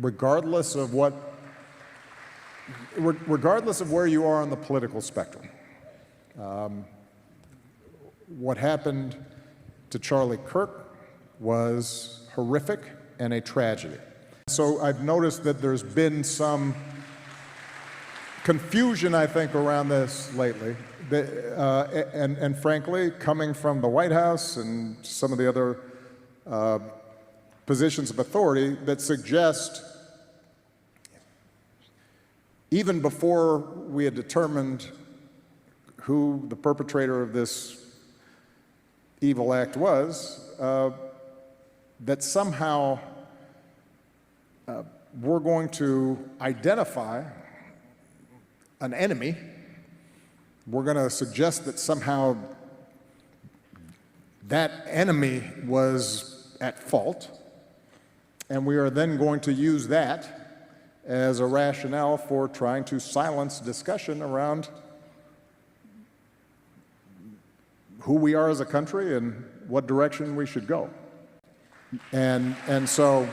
regardless of where you are on the political spectrum. What happened to Charlie Kirk was horrific and a tragedy. So I've noticed that there's been some confusion, I think, around this lately. And frankly, coming from the White House and some of the other positions of authority that suggest, even before we had determined who the perpetrator of this evil act was, that somehow we're going to identify an enemy. We're going to suggest that somehow that enemy was at fault, and we are then going to use that as a rationale for trying to silence discussion around who we are as a country and what direction we should go. And so,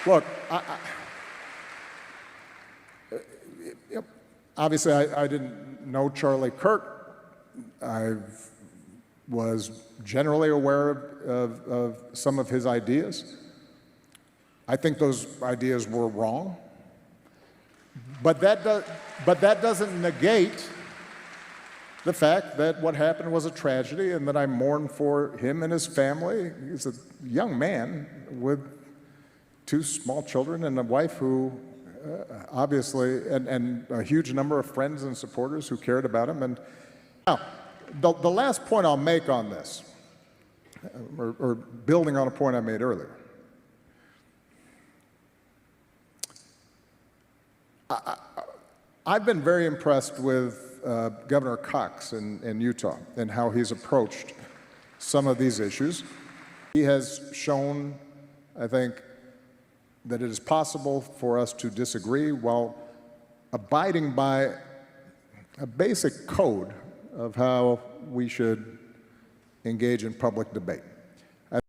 look, obviously I didn't know Charlie Kirk. I was generally aware of some of his ideas. I think those ideas were wrong. But that doesn't negate the fact that what happened was a tragedy and that I mourn for him and his family. He's a young man with 2 small children and a wife who obviously, and a huge number of friends and supporters who cared about him. And now, the last point I'll make on this, or building on a point I made earlier, I've been very impressed with Governor Cox in Utah and how he's approached some of these issues. He has shown, I think, that it is possible for us to disagree while abiding by a basic code of how we should engage in public debate.